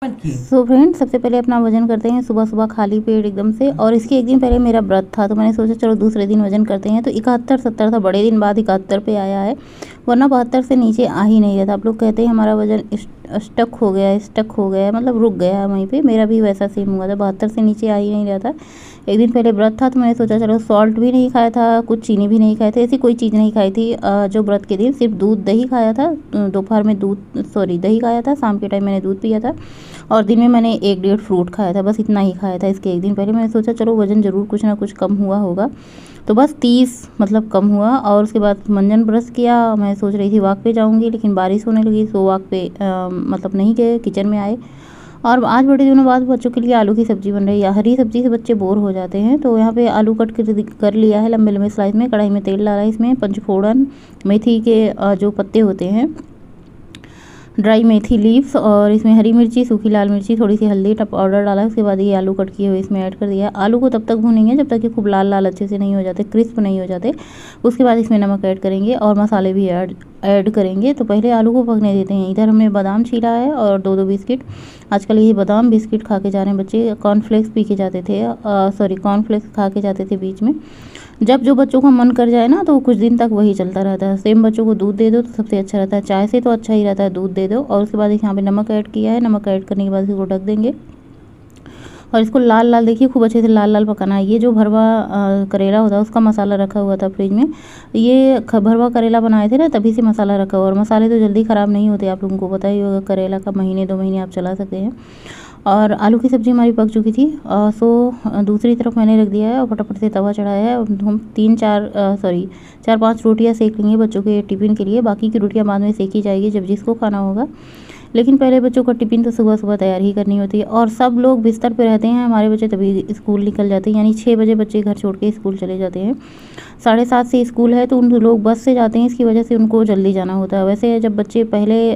So friend, सबसे पहले अपना वजन करते हैं सुबह सुबह खाली पेट एकदम से। और इसके एक दिन पहले मेरा व्रत था तो मैंने सोचा चलो दूसरे दिन वजन करते हैं। तो 71-70 था, बड़े दिन बाद 71 पे आया है, वरना 72 से नीचे आ ही नहीं रहा था। आप लोग कहते हैं हमारा वजन स्टक हो गया है, मतलब रुक गया है वहीं पे। मेरा भी वैसा सेम हुआ था, 72 से नीचे आ ही नहीं रहा था। एक दिन पहले व्रत था तो मैंने सोचा चलो सॉल्ट भी नहीं खाया था, कुछ चीनी भी नहीं खाए थे, ऐसी कोई चीज़ नहीं खाई थी। जो व्रत के दिन सिर्फ दूध दही खाया था, दोपहर में दही खाया था, शाम के टाइम मैंने दूध पिया था और दिन में मैंने 1-1.5 फ्रूट खाया था, बस इतना ही खाया था। इसके एक दिन पहले मैंने सोचा चलो वज़न ज़रूर कुछ ना कुछ कम हुआ होगा, तो बस 30 मतलब कम हुआ। और उसके बाद मंजन ब्रश किया। मैं सोच रही थी वॉक पे जाऊंगी, लेकिन बारिश होने लगी तो वॉक पे मतलब नहीं गए, किचन में आए। और आज बड़े दिनों बाद बच्चों के लिए आलू की सब्ज़ी बन रही है। हरी सब्ज़ी से बच्चे बोर हो जाते हैं, तो यहाँ पे आलू कट कर लिया है लंबे लंबे स्लाइस में। कढ़ाई में तेल डाला है, इसमें पंचफोड़न, मेथी के जो पत्ते होते हैं, ड्राई मेथी लीव्स, और इसमें हरी मिर्ची, सूखी लाल मिर्ची, थोड़ी सी हल्दी पाउडर डाला है। उसके बाद ये आलू कट किए हुए इसमें ऐड कर दिया। आलू को तब तक भूनेंगे जब तक कि खूब लाल लाल अच्छे से नहीं हो जाते, क्रिस्प नहीं हो जाते। उसके बाद इसमें नमक ऐड करेंगे और मसाले भी ऐड करेंगे। तो पहले आलू को पकने देते हैं। इधर हमने बादाम छीला है और 2-2 बिस्किट। आजकल ये बादाम बिस्किट खा के जा रहे हैं बच्चे। कॉर्नफ्लेक्स पी के जाते थे, कॉर्नफ्लेक्स खा के जाते थे बीच में। जब जो बच्चों का मन कर जाए ना तो कुछ दिन तक वही चलता रहता है। सेम बच्चों को दूध दे दो तो सबसे अच्छा रहता है, चाय से तो अच्छा ही रहता है, दूध दे दो। और उसके बाद यहाँ पे नमक ऐड किया है। नमक ऐड करने के बाद इसको ढक देंगे और इसको लाल लाल, देखिए खूब अच्छे से लाल लाल पकाना है। ये जो भरवा करेला होता है उसका मसाला रखा हुआ था फ्रिज में। ये भरवा करेला बनाए थे ना, तभी से मसाला रखा हुआ। और मसाले तो जल्दी ख़राब नहीं होते, आप लोगों को पता ही होगा। करेला का महीने 2 महीने आप चला सकते हैं। और आलू की सब्ज़ी हमारी पक चुकी थी। दूसरी तरफ मैंने रख दिया है और फटाफट से तवा चढ़ाया है। हम 4-5 रोटियां सेक लेंगे बच्चों के टिफ़िन के लिए। बाकी की रोटियां बाद में सेकी जाएगी जब जिसको खाना होगा, लेकिन पहले बच्चों का टिफ़िन तो सुबह सुबह तैयार ही करनी होती है। और सब लोग बिस्तर पे रहते हैं, हमारे बच्चे तभी स्कूल निकल जाते हैं, यानी 6 बजे बच्चे घर छोड़ के स्कूल चले जाते हैं। 7:30 से स्कूल है तो उन लोग बस से जाते हैं, इसकी वजह से उनको जल्दी जाना होता है। वैसे जब बच्चे पहले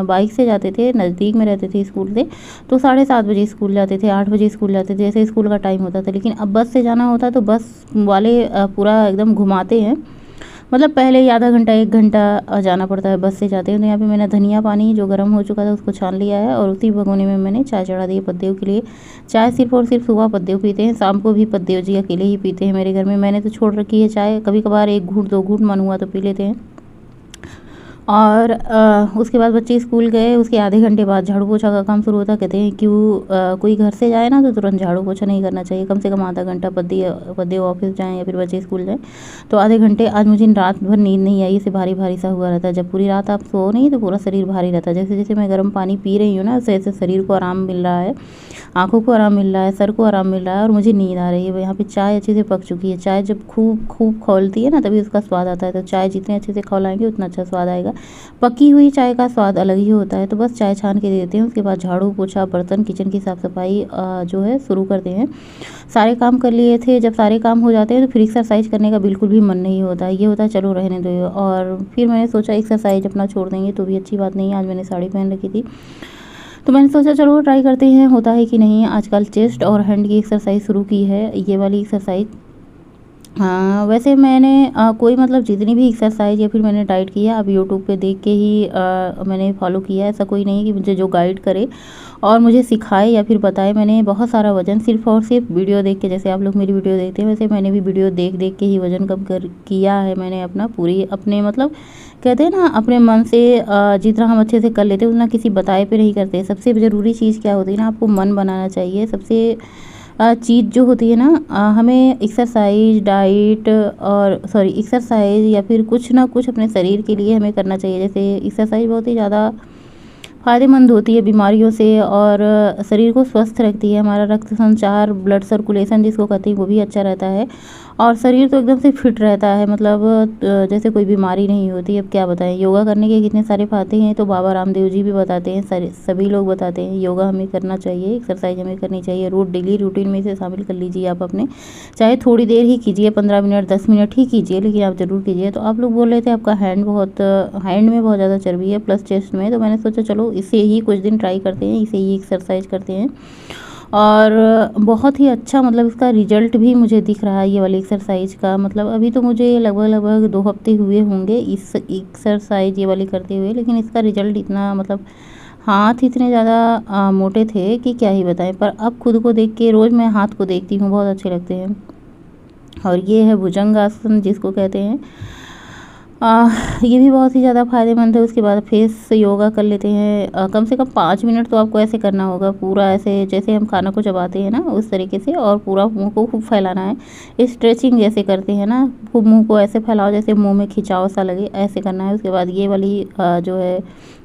बाइक से जाते थे, नज़दीक में रहते थे स्कूल से, तो 7:30 बजे स्कूल जाते थे, 8 बजे स्कूल जाते थे, ऐसे स्कूल का टाइम होता था। लेकिन अब बस से जाना होता है तो बस वाले पूरा एकदम घुमाते हैं। मतलब पहले ही आधा घंटा 1 घंटा जाना पड़ता है बस से जाते हैं। तो यहाँ पे मैंने धनिया पानी जो गर्म हो चुका था उसको छान लिया है और उसी भगोने में मैंने चाय चढ़ा दी है पत्तेव के लिए। चाय सिर्फ और सिर्फ सुबह पत्तेव पीते हैं, शाम को भी पत्तेव जी अकेले ही पीते हैं मेरे घर में। मैंने तो छोड़ रखी है चाय, कभी कभार 1 घूंट 2 घूंट मन हुआ तो पी लेते हैं। और उसके बाद बच्चे स्कूल गए, उसके आधे घंटे बाद झाड़ू पोछा का काम शुरू होता। कहते हैं क्यों कोई घर से जाए ना तो तुरंत झाड़ू पोछा नहीं करना चाहिए, कम से कम आधा घंटा पद्य ऑफिस जाएँ या फिर बच्चे स्कूल जाएँ तो आधे घंटे। आज मुझे रात भर नींद नहीं आई, इसे भारी भारी सा हुआ रहता है। जब पूरी रात आप सो नहीं तो पूरा शरीर भारी रहता है। जैसे जैसे मैं गर्म पानी पी रही हूँ ना, वैसे शरीर को आराम मिल रहा है, आँखों को आराम मिल रहा है, सर को आराम मिल रहा है और मुझे नींद आ रही है। यहाँ पे चाय अच्छे से पक चुकी है। चाय जब खूब खूब खौलती है ना तभी उसका स्वाद आता है। तो चाय जितने अच्छे से खौलाएंगे उतना अच्छा स्वाद आएगा। पकी हुई चाय का स्वाद अलग ही होता है। तो बस चाय छान के देते हैं। उसके बाद झाड़ू पोछा, बर्तन, किचन की साफ़ सफाई जो है शुरू करते हैं। सारे काम कर लिए थे। जब सारे काम हो जाते हैं तो फिर एक्सरसाइज करने का बिल्कुल भी मन नहीं होता, ये होता है चलो रहने दो। और फिर मैंने सोचा एक्सरसाइज अपना छोड़ देंगे तो भी अच्छी बात नहीं है। आज मैंने साड़ी पहन रखी थी तो मैंने सोचा चलो ट्राई करते हैं होता है कि नहीं। आजकल चेस्ट और हैंड की एक्सरसाइज शुरू की है, ये वाली एक्सरसाइज। हाँ, वैसे मैंने कोई मतलब जितनी भी एक्सरसाइज या फिर मैंने डाइट की है अब यूट्यूब पे देख के ही मैंने फॉलो किया है। ऐसा कोई नहीं कि मुझे जो गाइड करे और मुझे सिखाए या फिर बताए। मैंने बहुत सारा वज़न सिर्फ और सिर्फ वीडियो देख के, जैसे आप लोग मेरी वीडियो देखते हैं वैसे मैंने भी वीडियो देख देख के ही वज़न कम किया है मैंने अपना। पूरी अपने मतलब कहते हैं ना अपने मन से जितना हम अच्छे से कर लेते हैं उतना किसी बताए पे नहीं करते। सबसे ज़रूरी चीज़ क्या होती है ना, आपको मन बनाना चाहिए। सबसे चीज़ जो होती है ना, हमें एक्सरसाइज डाइट और एक्सरसाइज या फिर कुछ ना कुछ अपने शरीर के लिए हमें करना चाहिए। जैसे एक्सरसाइज बहुत ही ज़्यादा फ़ायदेमंद होती है बीमारियों से और शरीर को स्वस्थ रखती है। हमारा रक्त संचार, ब्लड सर्कुलेशन जिसको कहते हैं वो भी अच्छा रहता है और शरीर तो एकदम से फिट रहता है। मतलब जैसे कोई बीमारी नहीं होती। अब क्या बताएं, योगा करने के कितने सारे फायदे हैं तो बाबा रामदेव जी भी बताते हैं, सभी लोग बताते हैं। योगा हमें करना चाहिए, एक्सरसाइज हमें करनी चाहिए। रोज़ डेली रूटीन में इसे शामिल कर लीजिए आप अपने, चाहे थोड़ी देर ही कीजिए, 15 मिनट 10 मिनट ही कीजिए, लेकिन आप ज़रूर कीजिए। तो आप लोग बोल रहे थे आपका हैंड में बहुत ज़्यादा चर्बी है प्लस चेस्ट में, तो मैंने सोचा चलो इसे ही कुछ दिन ट्राई करते हैं, इसे ही एक्सरसाइज करते हैं। और बहुत ही अच्छा मतलब इसका रिजल्ट भी मुझे दिख रहा है ये वाली एक्सरसाइज का। मतलब अभी तो मुझे लगभग 2 हफ्ते हुए होंगे इस एक्सरसाइज ये वाली करते हुए, लेकिन इसका रिजल्ट इतना मतलब हाथ इतने ज़्यादा मोटे थे कि क्या ही बताएं, पर अब खुद को देख के रोज़ मैं हाथ को देखती हूँ, बहुत अच्छे लगते हैं। और ये है भुजंगासन जिसको कहते हैं। ये भी बहुत ही ज़्यादा फ़ायदेमंद है। उसके बाद फेस योगा कर लेते हैं, कम से कम 5 मिनट तो आपको ऐसे करना होगा, पूरा ऐसे जैसे हम खाना को चबाते हैं ना उस तरीके से, और पूरा मुंह को खूब फैलाना है। स्ट्रेचिंग जैसे करते हैं ना, खूब मुंह को ऐसे फैलाओ जैसे मुंह में खिंचाव सा लगे, ऐसे करना है। उसके बाद ये वाली जो है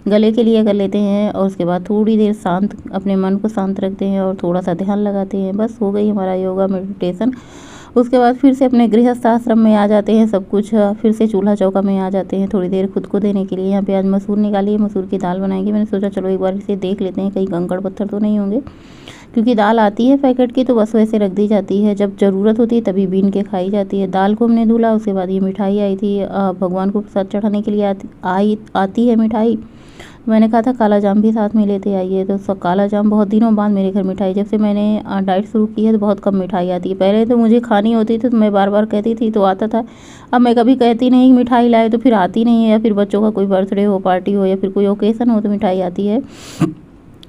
गले के लिए कर लेते हैं, और उसके बाद थोड़ी देर शांत अपने मन को शांत रखते हैं और थोड़ा सा ध्यान लगाते हैं। बस हो गई हमारा योगा मेडिटेशन। उसके बाद फिर से अपने गृहस्थ आश्रम में आ जाते हैं, सब कुछ फिर से चूल्हा चौका में आ जाते हैं थोड़ी देर खुद को देने के लिए। यहाँ पे आज मसूर निकाली है, मसूर की दाल बनाएंगे। मैंने सोचा चलो एक बार इसे देख लेते हैं, कहीं कंकड़ पत्थर तो नहीं होंगे, क्योंकि दाल आती है पैकेट की तो बस वैसे रख दी जाती है, जब ज़रूरत होती है तभी बीन के खाई जाती है। दाल को हमने धुला, उसके बाद ये मिठाई आई थी, भगवान को प्रसाद चढ़ाने के लिए आती है मिठाई। मैंने कहा था काला जाम भी साथ में लेते आइए, तो सब काला जाम बहुत दिनों बाद मेरे घर मिठाई, जब से मैंने डाइट शुरू की है तो बहुत कम मिठाई आती है। पहले तो मुझे खानी होती थी तो मैं बार बार कहती थी तो आता था, अब मैं कभी कहती नहीं मिठाई लाए तो फिर आती नहीं है, या फिर बच्चों का कोई बर्थडे हो, पार्टी हो, या फिर कोई ओकेज़न हो तो मिठाई आती है।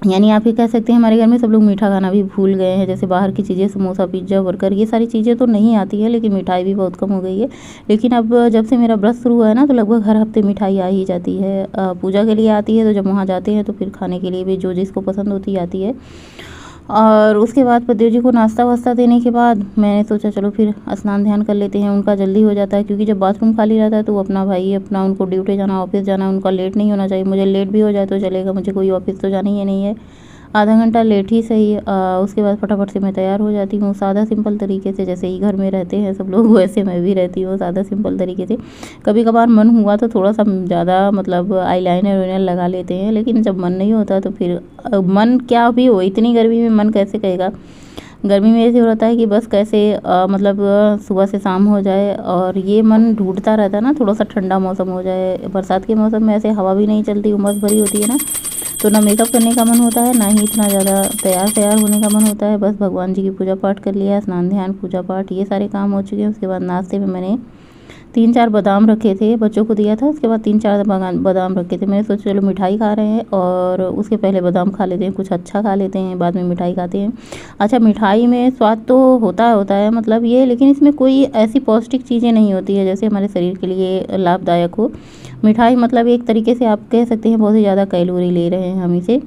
यानी आप ये कह सकते हैं हमारे घर में सब लोग मीठा खाना भी भूल गए हैं, जैसे बाहर की चीज़ें समोसा पिज्ज़ा बर्गर ये सारी चीज़ें तो नहीं आती है, लेकिन मिठाई भी बहुत कम हो गई है। लेकिन अब जब से मेरा व्रत शुरू हुआ है ना, तो लगभग हर हफ्ते मिठाई आ ही जाती है। पूजा के लिए आती है, तो जब वहाँ जाते हैं तो फिर खाने के लिए भी जो जिसको पसंद होती आती है। और उसके बाद पतिदेव जी को नाश्ता वास्ता देने के बाद मैंने सोचा चलो फिर स्नान ध्यान कर लेते हैं। उनका जल्दी हो जाता है, क्योंकि जब बाथरूम खाली रहता है तो वो अपना भाई अपना उनको ड्यूटी जाना, ऑफिस जाना, उनका लेट नहीं होना चाहिए। मुझे लेट भी हो जाए तो चलेगा, मुझे कोई ऑफिस तो जाना ही नहीं है, आधा घंटा लेट ही सही। उसके बाद फटाफट से मैं तैयार हो जाती हूँ, सादा सिंपल तरीके से, जैसे ही घर में रहते हैं सब लोग वैसे मैं भी रहती हूँ सादा सिंपल तरीके से। कभी कभार मन हुआ तो थोड़ा सा ज़्यादा मतलब आईलाइनर वाइनर लगा लेते हैं, लेकिन जब मन नहीं होता तो फिर मन क्या भी हो, इतनी गर्मी में मन कैसे कहेगा। गर्मी में ऐसे हो रहता है कि बस कैसे मतलब सुबह से शाम हो जाए, और ये मन ढूंढता रहता है ना थोड़ा सा ठंडा मौसम हो जाए। बरसात के मौसम में ऐसे हवा भी नहीं चलती, उमस भरी होती है ना, तो ना मेकअप करने का मन होता है, ना ही इतना ज़्यादा तैयार होने का मन होता है। बस भगवान जी की पूजा पाठ कर लिया, स्नान ध्यान पूजा पाठ ये सारे काम हो चुके हैं। उसके बाद नाश्ते में मैंने 3-4 बादाम रखे थे, बच्चों को दिया था। उसके बाद 3-4 बादाम रखे थे। मैंने सोचा चलो मिठाई खा रहे हैं और उसके पहले बादाम खा लेते हैं, कुछ अच्छा खा लेते हैं, बाद में मिठाई खाते हैं। अच्छा, मिठाई में स्वाद तो होता है मतलब ये, लेकिन इसमें कोई ऐसी पौष्टिक चीज़ें नहीं होती है जैसे हमारे शरीर के लिए लाभदायक हो। मिठाई मतलब एक तरीके से आप कह सकते हैं बहुत ही ज़्यादा कैलोरी ले रहे हैं हम इसे,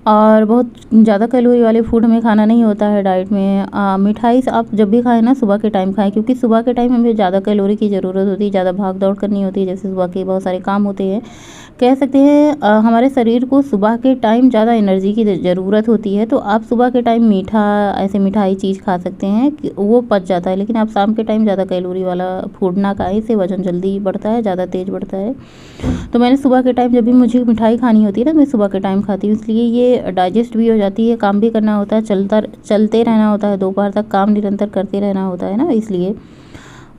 और बहुत ज़्यादा कैलोरी वाले फूड हमें खाना नहीं होता है डाइट में। मिठाई आप जब भी खाएं ना सुबह के टाइम खाएं, क्योंकि सुबह के टाइम हमें ज़्यादा कैलोरी की ज़रूरत होती है, ज़्यादा भाग दौड़ करनी होती है, जैसे सुबह के बहुत सारे काम होते हैं। कह सकते हैं हमारे शरीर को सुबह के टाइम ज़्यादा एनर्जी की ज़रूरत होती है, तो आप सुबह के टाइम मीठा ऐसे मिठाई चीज़ खा सकते हैं कि वो पच जाता है। लेकिन आप शाम के टाइम ज़्यादा कैलोरी वाला फूड ना खाएं, इससे वज़न जल्दी बढ़ता है, ज़्यादा तेज़ बढ़ता है। तो मैंने सुबह के टाइम जब भी मुझे मिठाई खानी होती है ना, मैं सुबह के टाइम खाती हूँ, इसलिए ये डाइजेस्ट भी हो जाती है, काम भी करना होता है, चलते रहना होता है, दोपहर तक काम निरंतर करते रहना होता है ना, इसलिए।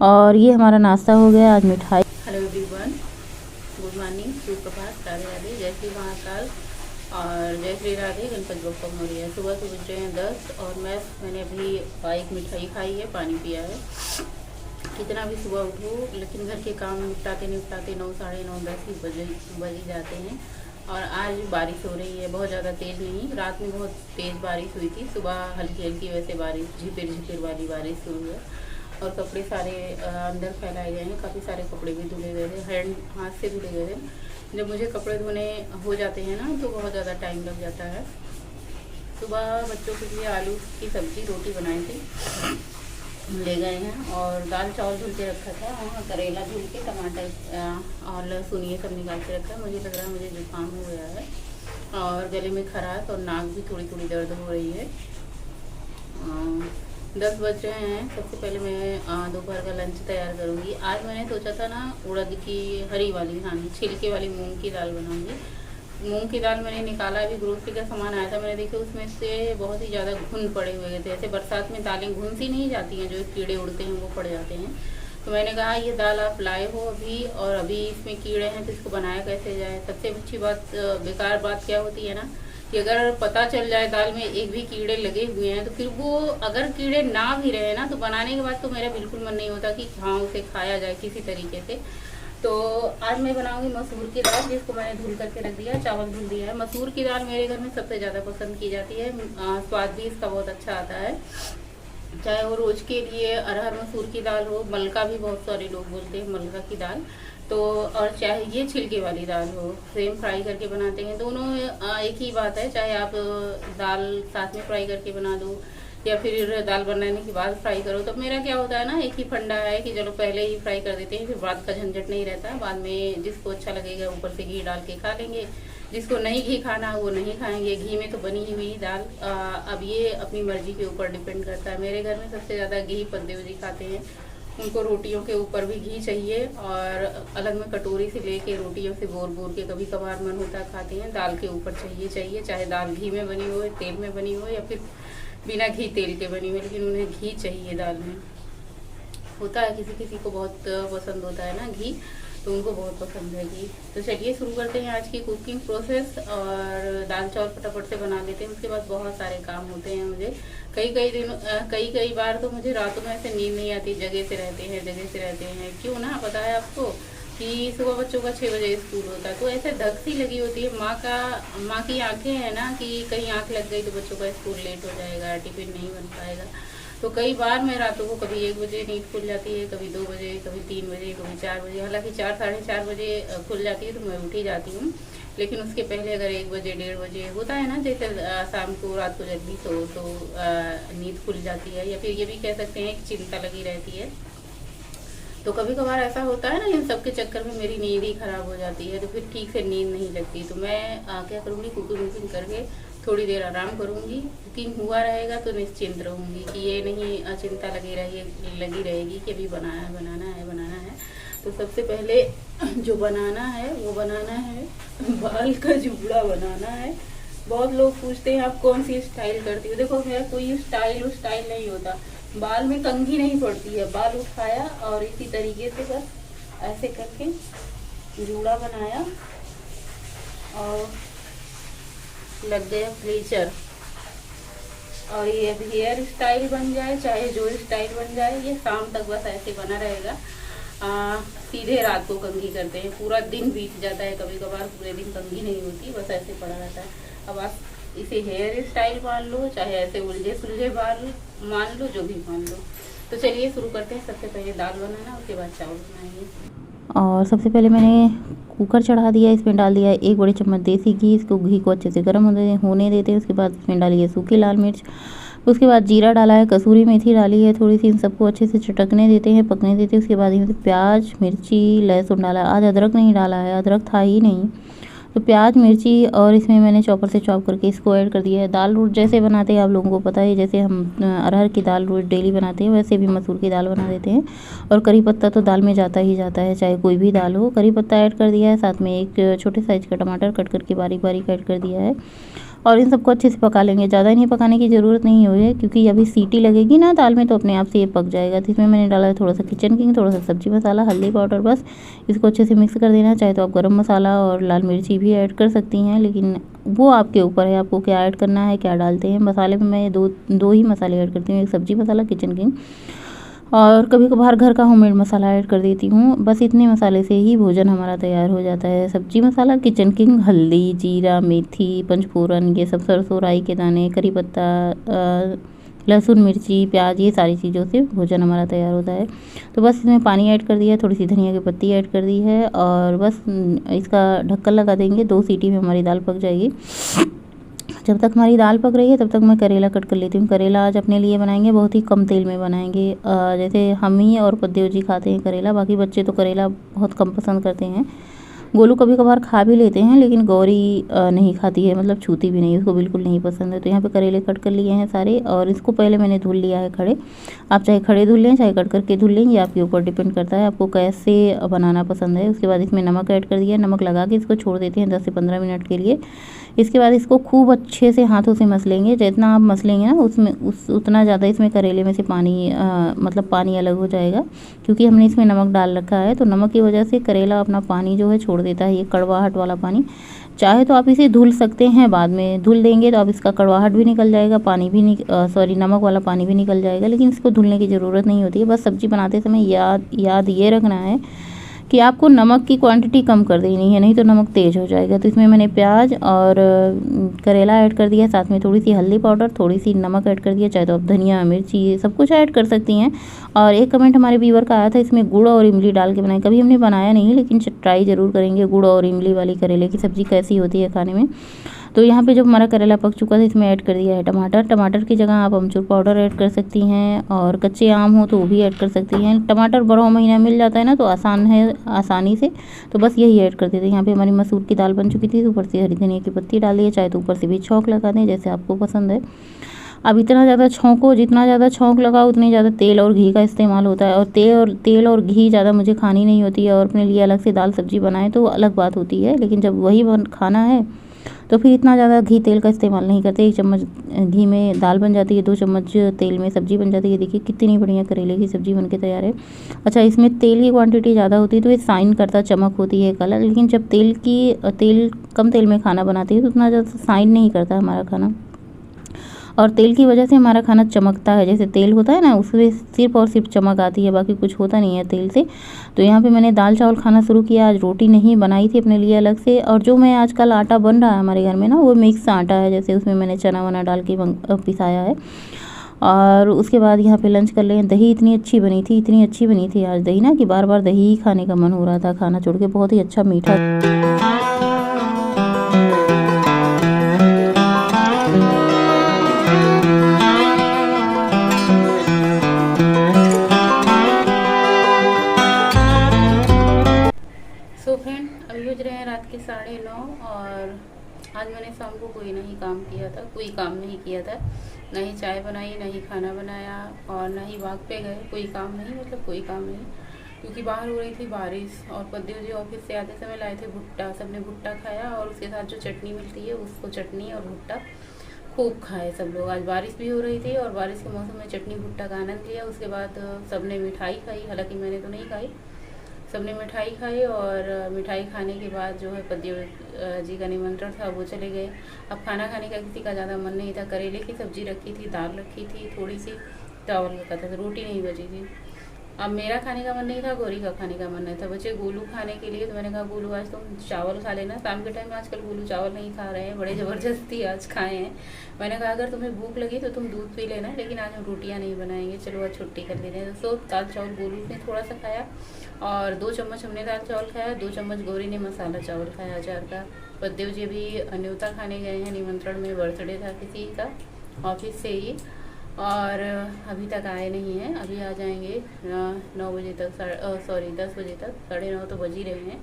और ये हमारा नाश्ता हो गया आज मिठाई। हेलो एवरीवन, गुड मॉर्निंग, सुप्रभात, राधे राधे, जय श्री महाकाल और जय श्री राधे, गणपति बप्पा मोरिया। सुबह के बज रहे हैं 10 और मैंने अभी एक मिठाई खाई है, पानी पिया है। कितना भी सुबह उठो, लेकिन घर के काम निपटाते 9, साढ़े 9, 10 ही बज ही जाते हैं। और आज बारिश हो रही है, बहुत ज़्यादा तेज़ नहीं, रात में बहुत तेज़ बारिश हुई थी, सुबह हल्की हल्की वैसे बारिश झिपिर वाली बारिश शुरू है। और कपड़े सारे अंदर फैलाए गए हैं, काफ़ी सारे कपड़े भी धुले गए थे, हाथ से धुले गए थे। जब मुझे कपड़े धोने हो जाते हैं ना तो बहुत ज़्यादा टाइम लग जाता है। सुबह बच्चों के लिए आलू की सब्ज़ी रोटी बनाई थी, ले गए हैं, और दाल चावल धुल के रखा था, वहाँ करेला धुल के, टमाटर और लहसुन ये सब निकाल के रखा है। मुझे लग रहा है मुझे जुकाम हो गया है, और गले में खराश और नाक भी थोड़ी थोड़ी दर्द हो रही है। 10 बज रहे हैं। सबसे पहले मैं दोपहर का लंच तैयार करूँगी। आज मैंने सोचा था ना उड़द की हरी वाली खानी, छिलके वाली मूंग की दाल बनाऊँगी। मूंग की दाल मैंने निकाला, अभी ग्रोसरी का सामान आया था, मैंने देखा उसमें से बहुत ही ज़्यादा घुन पड़े हुए थे। ऐसे बरसात में दालें घुन सी नहीं जाती हैं, जो कीड़े उड़ते हैं वो पड़ जाते हैं। तो मैंने कहा ये दाल आप लाए हो अभी, और अभी इसमें कीड़े हैं, तो इसको बनाया कैसे जाए। सबसे अच्छी बात, बेकार बात क्या होती है ना, कि अगर पता चल जाए दाल में एक भी कीड़े लगे हुए हैं, तो फिर वो अगर कीड़े ना भी रहे ना, तो बनाने के बाद तो मेरा बिल्कुल मन नहीं होता कि हाँ उसे खाया जाए किसी तरीके से। तो आज मैं बनाऊंगी मसूर की दाल, जिसको मैंने धुल करके रख दिया, चावल धुल दिया है। मसूर की दाल मेरे घर में सबसे ज़्यादा पसंद की जाती है, स्वाद भी इसका बहुत अच्छा आता है। चाहे वो रोज के लिए अरहर मसूर की दाल हो, मलका भी बहुत सारे लोग बोलते हैं, मलका की दाल, तो और चाहे ये छिलके वाली दाल हो, सेम फ्राई करके बनाते हैं। दोनों एक ही बात है, चाहे आप दाल साथ में फ्राई करके बना दो या फिर दाल बनाने के बाद फ्राई करो। तो मेरा क्या होता है ना, एक ही फंडा है कि चलो पहले ही फ्राई कर देते हैं, फिर बाद का झंझट नहीं रहता है। बाद में जिसको अच्छा लगेगा ऊपर से घी डाल के खा लेंगे, जिसको नहीं घी खाना वो नहीं खाएंगे। घी में तो बनी ही हुई दाल। अब ये अपनी मर्जी के ऊपर डिपेंड करता है। मेरे घर में सबसे ज़्यादा घी पद्देव जी खाते हैं, उनको रोटियों के ऊपर भी घी चाहिए, और अलग में कटोरी से लेके रोटियों से बोर बोर के कभी कभार मन होता है खाते हैं। दाल के ऊपर चाहिए, चाहे दाल घी में बनी हो, तेल में बनी हो, या फिर बिना घी तेल के बनी हो, लेकिन उन्हें घी चाहिए दाल में। होता है किसी किसी को बहुत पसंद होता है ना घी, तो उनको बहुत पसंद है घी। तो चलिए शुरू करते हैं आज की कुकिंग प्रोसेस, और दाल चावल फटाफट से बना लेते हैं। उसके बाद बहुत सारे काम होते हैं मुझे। कई बार तो मुझे रातों में ऐसे नींद नहीं आती, जगह से रहते हैं। क्यों ना, पता है आपको कि सुबह बच्चों का 6 बजे स्कूल होता है, तो ऐसे धक सी लगी होती है। माँ की आंखें हैं ना कि कहीं आंख लग गई तो बच्चों का स्कूल लेट हो जाएगा, टिफिन नहीं बन पाएगा। तो कई बार मैं रातों को कभी 1 बजे नींद खुल जाती है, कभी 2 बजे, कभी 3 बजे, कभी 4 बजे। हालांकि 4 साढ़े 4 बजे खुल जाती है तो मैं उठ ही जाती हूँ, लेकिन उसके पहले अगर 1 बजे 1:30 बजे होता है ना, जैसे शाम को रात को जल्दी सो तो नींद खुल जाती है, या फिर ये भी कह सकते हैं कि चिंता लगी रहती है। तो कभी कभार ऐसा होता है ना, इन सब के चक्कर में मेरी नींद ही खराब हो जाती है, तो फिर ठीक से नींद नहीं लगती। तो मैं क्या करूँगी, कुकिंग करके थोड़ी देर आराम करूँगी। कुकिंग हुआ रहेगा तो निश्चिंत रहूँगी कि ये नहीं चिंता लगी रहेगी कि अभी बनाना है। तो सबसे पहले जो बनाना है वो बनाना है बाल का जूड़ा बनाना है। बहुत लोग पूछते हैं आप कौन सी स्टाइल करती हो। देखो मेरा कोई स्टाइल नहीं होता, बाल में कंघी नहीं पड़ती है। बाल उठाया और इसी तरीके से बस ऐसे करके जूड़ा बनाया और लग गया फ्लेचर। और ये हेयर स्टाइल बन जाए, चाहे जो स्टाइल बन जाए, ये शाम तक बस ऐसे बना रहेगा। सीधे रात को कंघी करते हैं, पूरा दिन बीत जाता है, कभी कभार पूरे दिन कंघी नहीं होती, बस ऐसे पड़ा रहता है। अब आप इसे हेयर स्टाइल मान लो, चाहे ऐसे उलझे सुलझे बाल मान लो, जो भी मान लो। तो चलिए शुरू करते हैं। सबसे पहले दाल बनाना, उसके बाद चावल बनाएंगे। और सबसे पहले मैंने कुकर चढ़ा दिया, इसमें डाल दिया 1 बड़े चम्मच देसी घी। इसको घी को अच्छे से गर्म होने देते हैं। उसके बाद इसमें डाली है सूखी लाल मिर्च, उसके बाद जीरा डाला है, कसूरी मेथी डाली है थोड़ी सी। इन सबको अच्छे से चटकने देते हैं, पकने देते हैं। उसके बाद इसमें प्याज, मिर्ची, लहसुन डाला। आज अदरक नहीं डाला है, अदरक था ही नहीं। तो प्याज, मिर्ची और इसमें मैंने चॉपर से चॉप करके इसको ऐड कर दिया है। दाल रोट जैसे बनाते हैं आप लोगों को पता है, जैसे हम अरहर की दाल रोट डेली बनाते हैं, वैसे भी मसूर की दाल बना देते हैं। और करी पत्ता तो दाल में जाता ही जाता है, चाहे कोई भी दाल हो। करी पत्ता ऐड कर दिया है, साथ में एक छोटे साइज़ का टमाटर कट करके बारीक बारीक ऐड कर दिया है। और इन सबको अच्छे से पका लेंगे। ज़्यादा नहीं पकाने की ज़रूरत नहीं है, क्योंकि अभी सीटी लगेगी ना दाल में तो अपने आप से ये पक जाएगा। तो इसमें मैंने डाला है थोड़ा सा किचन किंग, थोड़ा सा सब्जी मसाला, हल्दी पाउडर। बस इसको अच्छे से मिक्स कर देना। चाहे तो आप गरम मसाला और लाल मिर्ची भी ऐड कर सकती हैं, लेकिन वो आपके ऊपर है, आपको क्या ऐड करना है, क्या डालते हैं। मसाले में मैं दो ही मसाले ऐड करती हूँ, एक सब्जी मसाला किचन किंग, और कभी कभार घर का होममेड मसाला ऐड कर देती हूँ। बस इतने मसाले से ही भोजन हमारा तैयार हो जाता है। सब्जी मसाला, किचन किंग, हल्दी, जीरा, मेथी, पंचफोरन, ये सब, सरसों, राई के दाने, करी पत्ता, लहसुन, मिर्ची, प्याज, ये सारी चीज़ों से भोजन हमारा तैयार होता है। तो बस इसमें पानी ऐड कर दिया, थोड़ी सी धनिया की पत्ती ऐड कर दी है, और बस इसका ढक्कन लगा देंगे। 2 सीटी में हमारी दाल पक जाएगी। जब तक हमारी दाल पक रही है तब तक मैं करेला कट कर लेती हूँ। करेला आज अपने लिए बनाएंगे, बहुत ही कम तेल में बनाएंगे। जैसे हम ही और पद्देव जी खाते हैं करेला, बाकी बच्चे तो करेला बहुत कम पसंद करते हैं। गोलू कभी कभार खा भी लेते हैं, लेकिन गौरी नहीं खाती है, मतलब छूती भी नहीं, उसको बिल्कुल नहीं पसंद है। तो यहाँ पे करेले कट कर लिए हैं सारे, और इसको पहले मैंने धुल लिया है खड़े। आप चाहे खड़े धुल लें, चाहे कट करके धुल लें, ये आपके ऊपर डिपेंड करता है आपको कैसे बनाना पसंद है। उसके बाद इसमें नमक ऐड कर दिया, नमक लगा के इसको छोड़ देते हैं 10 से 15 मिनट के लिए। इसके बाद इसको खूब अच्छे से हाथों से मसलेंगे। जितना आप मसलेंगे ना उसमें उतना ज़्यादा इसमें करेले में से पानी मतलब पानी अलग हो जाएगा, क्योंकि हमने इसमें नमक डाल रखा है। तो नमक की वजह से करेला अपना पानी जो है छोड़ देता है, ये कड़वाहट वाला पानी। चाहे तो आप इसे धुल सकते हैं, बाद में धुल देंगे तो अब इसका कड़वाहट भी निकल जाएगा, पानी भी नमक वाला पानी भी निकल जाएगा, लेकिन इसको धुलने की ज़रूरत नहीं होती है। बस सब्ज़ी बनाते समय याद ये रखना है कि आपको नमक की क्वांटिटी कम कर देनी है, नहीं तो नमक तेज़ हो जाएगा। तो इसमें मैंने प्याज और करेला ऐड कर दिया, साथ में थोड़ी सी हल्दी पाउडर, थोड़ी सी नमक ऐड कर दिया, चाहे तो आप धनिया मिर्ची ये सब कुछ ऐड कर सकती हैं। और एक कमेंट हमारे व्यूअर का आया था इसमें गुड़ और इमली डाल के बनाएं, कभी हमने बनाया नहीं, लेकिन ट्राई ज़रूर करेंगे गुड़ और इमली वाली करेले की सब्ज़ी कैसी होती है खाने में। तो यहाँ पे जब हमारा करेला पक चुका था, इसमें ऐड कर दिया है टमाटर। टमाटर की जगह आप अमचूर पाउडर ऐड कर सकती हैं, और कच्चे आम हो तो वो भी ऐड कर सकती हैं। टमाटर 12 महीना मिल जाता है ना, तो आसान है आसानी से, तो बस यही ऐड कर देते हैं। यहाँ पे हमारी मसूर की दाल बन चुकी थी, तो ऊपर से हरी धनिया की पत्ती डाल दी, चाहे तो ऊपर से भी छौंक लगा दें जैसे आपको पसंद है। अब इतना ज़्यादा छौंको, जितना ज़्यादा छौंक लगाओ उतनी ज़्यादा तेल और घी का इस्तेमाल होता है, और तेल और घी ज़्यादा मुझे खानी नहीं होती है, और अपने लिए अलग से दाल सब्जी बनाएं तो अलग बात होती है, लेकिन जब वही खाना है तो फिर इतना ज़्यादा घी तेल का इस्तेमाल नहीं करते। 1 चम्मच घी में दाल बन जाती है, 2 चम्मच तेल में सब्ज़ी बन जाती है। देखिए कितनी बढ़िया करेले की सब्ज़ी बनके तैयार है। अच्छा, इसमें तेल की क्वांटिटी ज़्यादा होती है तो ये शाइन करता, चमक होती है कलर, लेकिन जब कम तेल में खाना बनाती है तो उतना ज़्यादा शाइन नहीं करता हमारा खाना, और तेल की वजह से हमारा खाना चमकता है। जैसे तेल होता है ना, उसमें सिर्फ और सिर्फ चमक आती है, बाकी कुछ होता नहीं है तेल से। तो यहाँ पे मैंने दाल चावल खाना शुरू किया। आज रोटी नहीं बनाई थी अपने लिए अलग से, और जो मैं आजकल आटा बन रहा है हमारे घर में ना, वो मिक्स आटा है, जैसे उसमें मैंने चना वना डाल के पिसाया है। और उसके बाद यहाँ पे लंच कर लें। दही इतनी अच्छी बनी थी आज दही ना, कि बार बार दही ही खाने का मन हो रहा था, खाना छोड़ के। बहुत ही अच्छा मीठा। सो फ्रेंड, अभी बज रहे हैं रात के 9:30, और आज मैंने शाम को कोई काम नहीं किया था, ना ही चाय बनाई, ना ही खाना बनाया, और ना ही वॉक पे गए। कोई काम नहीं, क्योंकि बाहर हो रही थी बारिश, और पद्देव जी ऑफिस से आते समय लाए थे भुट्टा। सबने भुट्टा खाया, और उसके साथ जो चटनी मिलती है उसको, चटनी और भुट्टा खूब खाए सब लोग। आज बारिश भी हो रही थी, और बारिश के मौसम में चटनी भुट्टा का आनंद लिया। उसके बाद सबने मिठाई खाई, हालांकि मैंने तो नहीं खाई, सबने मिठाई खाई। और मिठाई खाने के बाद जो है पद्देव जी का निमंत्रण था, वो चले गए। अब खाना खाने का किसी का ज़्यादा मन नहीं था। करेले की सब्ज़ी रखी थी, दाल रखी थी, थोड़ी सी चावल का था, रोटी नहीं बची थी। अब मेरा खाने का मन नहीं था, गौरी का खाने का मन नहीं था। बच्चे गोलू खाने के लिए, तो मैंने कहा गोलू आज तुम चावल खा लेना। शाम के टाइम में आजकल गोलू चावल नहीं खा रहे हैं, बड़े ज़बरदस्ती आज खाए हैं। मैंने कहा अगर तुम्हें भूख लगी तो तुम दूध पी लेना, लेकिन आज हम रोटियां नहीं बनाएंगे, चलो आज छुट्टी कर लेते हैं। तो दाल चावल गोलू ने थोड़ा सा खाया, और 2 चम्मच हमने दाल चावल खाया, 2 चम्मच गौरी ने मसाला चावल खाया अचार का। पद्देव जी भी न्योता खाने गए हैं, निमंत्रण में, बर्थडे था किसी का ऑफिस से ही, और अभी तक आए नहीं हैं। अभी आ जाएंगे 9 बजे तक, 10 बजे तक, 9:30 तो बज ही रहे हैं।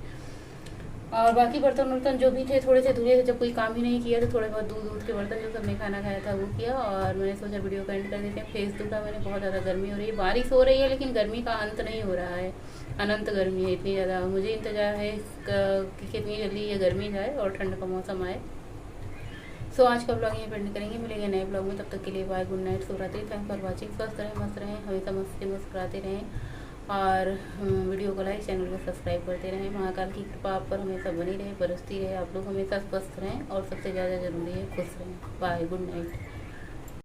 और बाकी बर्तन जो भी थे थोड़े से धुले थे, जब कोई काम ही नहीं किया तो थोड़े बहुत दूध के बर्तन जो सबने खाना खाया था वो किया। और मैंने सोचा वीडियो का एंड कर देते हैं। फेस दुखा मैंने, बहुत ज़्यादा गर्मी हो रही है, बारिश हो रही है, लेकिन गर्मी का अंत नहीं हो रहा है, अनंत गर्मी है इतनी ज़्यादा। मुझे इंतजार है कि कितनी जल्दी ये गर्मी जाए और ठंड का मौसम आए। सो आज का ब्लॉग यहीं पे एंड करेंगे, मिलेंगे नए ब्लॉग में। तब तक के लिए बाय, गुड नाइट, शुभ रात्रि, थैंक फॉर वॉचिंग। स्वस्थ रहें, मस्त रहें, हमेशा मस्ती मुस्कुराते रहें, और वीडियो को लाइक, चैनल को सब्सक्राइब करते रहें। महाकाल की कृपा आप पर हमेशा बनी रहे, बरसती रहे। आप लोग हमेशा स्वस्थ रहें, और सबसे ज़्यादा ज़रूरी है खुश रहें। Bye, good night.